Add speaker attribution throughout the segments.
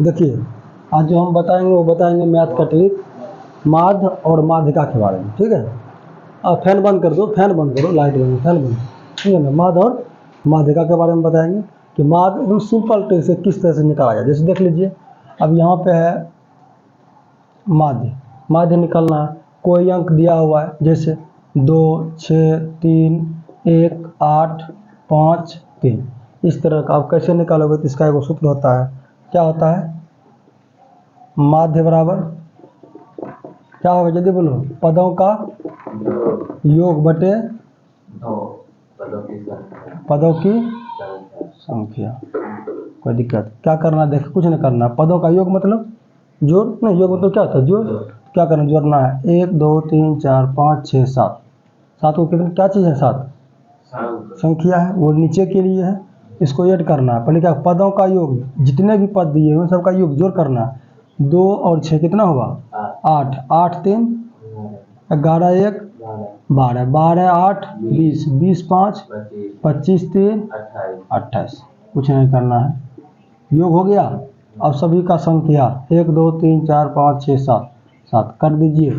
Speaker 1: देखिए आज जो हम बताएंगे वो बताएंगे मैथ का ट्रिक, माध्य और माध्यिका के बारे में। ठीक है, अब फैन बंद कर दो, फैन बंद करो, लाइट बंद, फैन बंद, ठीक है ना। माध्य और माध्यिका के बारे में बताएंगे कि माध्य एकदम सिंपल ट्रिक से किस तरह से निकाला जाए। जैसे देख लीजिए, अब यहाँ पे है माध्य, माध्य निकालना है, कोई अंक दिया हुआ है जैसे 2, 6, 3, 1, 8, 5, 3, इस तरह का। आप कैसे निकालोगे तो इसका एक सूत्र होता है, क्या होता है, माध्य बराबर क्या होगा, जल्दी बोलो, पदों का योग बटे पदों की संख्या। कोई दिक्कत, क्या करना, देखिए कुछ नहीं करना, पदों का योग मतलब जोड़, नहीं योग मतलब क्या होता है, जोड़। क्या करना, जोड़ना है, 1, 2, 3, 4, 5, 6, 7, 7 को कितने, क्या चीज़ है, 7 संख्या है, वो नीचे के लिए है, इसको ऐड करना है। पहले क्या, पदों का योग, जितने भी पद दिए हुए सबका योग जोड़ करना है। 2 और 6 कितना होगा, 8, 8 3 11, 1 12, 12 8 20, 20 5 25 3 28। कुछ नहीं करना है, योग हो गया। अब सभी का संख्या 1 2 3 4 5 6 7, 7 कर दीजिए,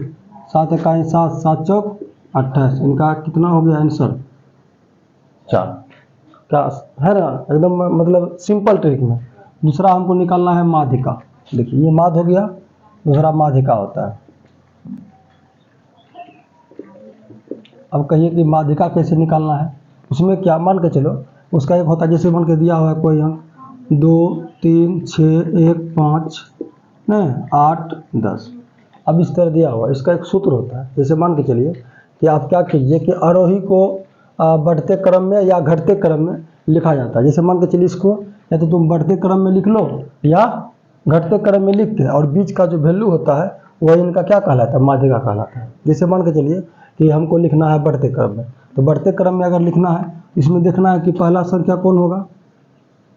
Speaker 1: 7 इकाई 7, 7 चौक 28, इनका कितना हो गया आंसर 4। क्या है ना, एकदम मतलब सिंपल ट्रिक में। दूसरा हमको निकालना है माध्यिका। देखिए ये माध्य हो गया, दूसरा माध्यिका होता है। अब कहिए कि माध्यिका कैसे निकालना है, उसमें क्या, मान के चलो उसका एक होता है, जैसे मान के दिया हुआ है कोई अंक 2 3 6 1 5 नहीं 8 10, अब इस तरह दिया हुआ, इसका एक सूत्र होता है। जैसे मान के चलिए कि आप क्या कीजिए कि आरोही को बढ़ते क्रम में या घटते क्रम में लिखा जाता है। जैसे मान के चलिए इसको या तो तुम बढ़ते क्रम में लिख लो या घटते क्रम में लिख के, और बीच का जो वैल्यू होता है वह इनका क्या कहलाता है, माध्यिका कहलाता है। जैसे मान के चलिए कि हमको लिखना है बढ़ते क्रम में, तो बढ़ते क्रम में अगर लिखना है, इसमें देखना है कि पहला संख्या कौन होगा,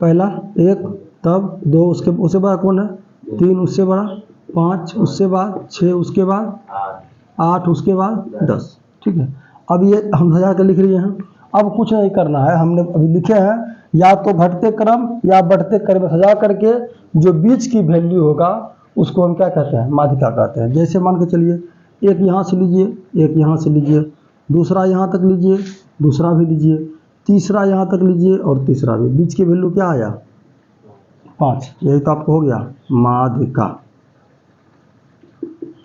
Speaker 1: पहला 1, तब 2, उससे बड़ा कौन है, 3 उससे बड़ा, 5 उससे बाद, 6 उसके बाद, 8 उसके बाद 10। ठीक है, अब ये हम सजा कर लिख लिए हैं। अब कुछ नहीं करना है, हमने अभी लिखे हैं या तो घटते क्रम या बढ़ते क्रम में सजा करके जो बीच की वैल्यू होगा उसको हम क्या कहते हैं, माध्यिका कहते हैं। जैसे मान के चलिए एक यहाँ से लीजिए, एक यहाँ से लीजिए, दूसरा यहाँ तक लीजिए, दूसरा भी लीजिए, तीसरा यहाँ तक लीजिए और तीसरा भी, बीच की वैल्यू क्या आया 5, यही तो आपको हो गया माध्यिका।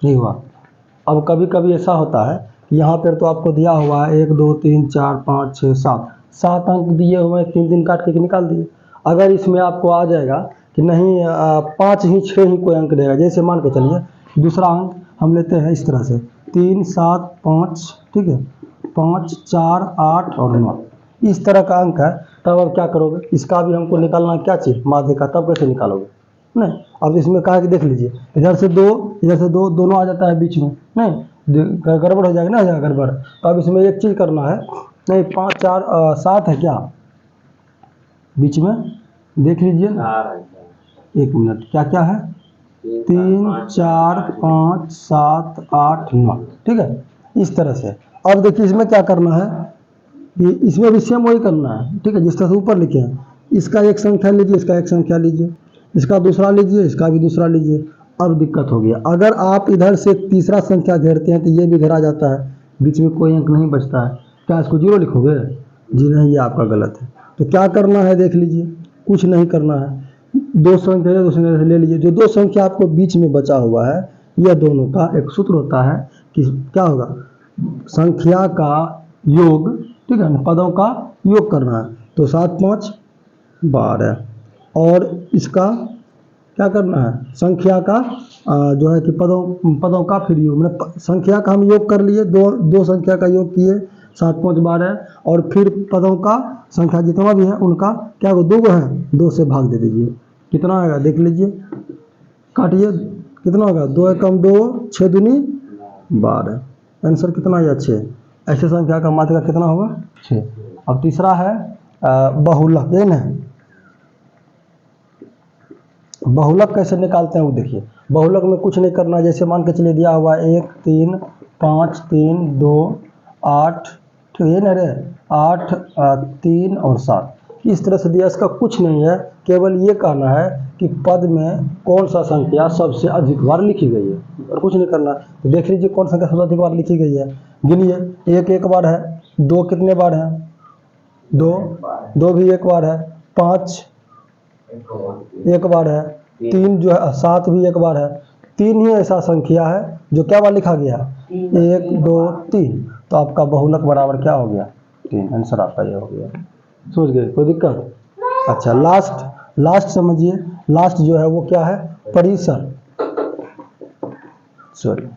Speaker 1: नहीं हुआ। अब कभी कभी ऐसा होता है कि यहाँ पर तो आपको दिया हुआ है 1 2 3 4 5 6 7, 7 अंक दिए हुए हैं, 3 दिन काट के निकाल दिए। अगर इसमें आपको आ जाएगा कि नहीं 5 ही 6 ही कोई अंक देगा, जैसे मान के चलिए दूसरा अंक हम लेते हैं इस तरह से 3 7 5, ठीक है, 5 4 8 और 9, इस तरह का अंक है। तब अब क्या करोगे, इसका भी हमको निकालना क्या चाहिए, माध्यिका। तब कैसे निकालोगे, नहीं अब इसमें कहा कि देख लीजिए इधर से 2 इधर से 2, दोनों आ जाता है बीच में, नहीं गड़बड़ हो जाएगा ना, गड़बड़। तो अब इसमें एक चीज़ करना है, नहीं 5 4 7 है क्या बीच में, देख लीजिए, एक मिनट, क्या क्या है, 3 4 5 7 8 9, ठीक है, इस तरह से। अब देखिए इसमें क्या करना है, ये इसमें भी सेम वही करना है, ठीक है, जिस तरह से ऊपर लिखे हैं। इसका एक संख्या लीजिए, इसका एक संख्या लीजिए, इसका दूसरा लीजिए, इसका भी दूसरा लीजिए। अब दिक्कत हो गया, अगर आप इधर से तीसरा संख्या घेरते हैं तो ये भी घेरा जाता है, बीच में कोई अंक नहीं बचता है। क्या इसको 0 लिखोगे, जी नहीं, ये आपका गलत है। तो क्या करना है, देख लीजिए, कुछ नहीं करना है, 2 संख्या 2 संख्या ले लीजिए, जो 2 संख्या आपको बीच में बचा हुआ है, यह दोनों का एक सूत्र होता है कि क्या होगा, संख्या का योग, ठीक है ना, पदों का योग करना है। तो 7 5 12, और इसका क्या करना है, संख्या का जो है कि पदों का फिर योग, मतलब संख्या का हम योग कर लिए, दो संख्या का योग किए, 7 5 12, और फिर पदों का संख्या जितना भी है उनका क्या हो, 2 है, 2 से भाग दे दीजिए, कितना आएगा देख लीजिए, काटिए, कितना होगा, 2 एकम 2, 6 दूनी 12, आंसर कितना आया 6। ऐसे संख्या का माध्यिका कितना होगा 6। अब तीसरा है बहुलक, ये ना बहुलक कैसे निकालते हैं वो देखिए। बहुलक में कुछ नहीं करना, जैसे मान के चलिए दिया हुआ 1 3 5 3 2 8, ठीक है ना रे, 8 3 और 7, इस तरह से दिया, इसका कुछ नहीं है, केवल ये कहना है कि पद में कौन सा संख्या सबसे अधिक बार लिखी गई है, और कुछ नहीं करना। तो देख लीजिए कौन संख्या सबसे अधिक बार लिखी गई है, गिनिए। एक बार है, 2 कितने बार है, 2 भी एक बार है, 5 एक बार है, 3 जो है, 7 भी एक बार है। 3 ही ऐसा संख्या है जो क्या बार लिखा गया, 1 2 3। तो आपका बहुलक बराबर क्या हो गया, 3। आंसर आपका ये हो गया। समझ गए, कोई दिक्कत? अच्छा, लास्ट समझिए। लास्ट जो है वो क्या है, परिसर। सॉरी,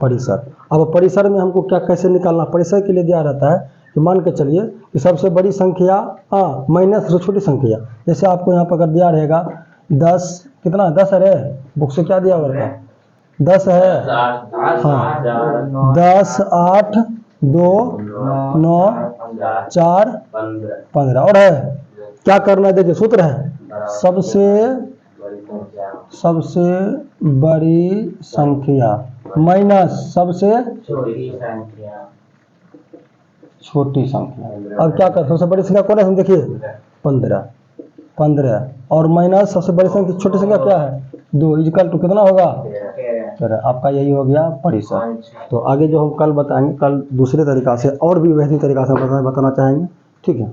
Speaker 1: परिसर। अब परिसर में हमको क्या कैसे निकालना, परिसर के लिए दिया रहता है कि मान के चलिए कि सबसे बड़ी संख्या माइनस जो छोटी संख्या। जैसे आपको यहाँ पर अगर दिया रहेगा 10, कितना 10 है, बुक से क्या दिया हुआ रहता है, 10 है, हाँ, 10 8 2 9 4 15 और है। क्या करना है, देखिए सूत्र है, सबसे बड़ी संख्या माइनस सबसे छोटी संख्या। अब क्या कर, सबसे बड़ी संख्या कौन है, हम देखिए 15 और माइनस सबसे बड़ी संख्या छोटी संख्या क्या है, 2 इक्वल टू कितना होगा, 13। आपका यही हो गया परिसर। तो आगे जो हम कल बताएंगे, कल दूसरे तरीका से और भी बेहतरीन तरीका से बताना चाहेंगे, ठीक है।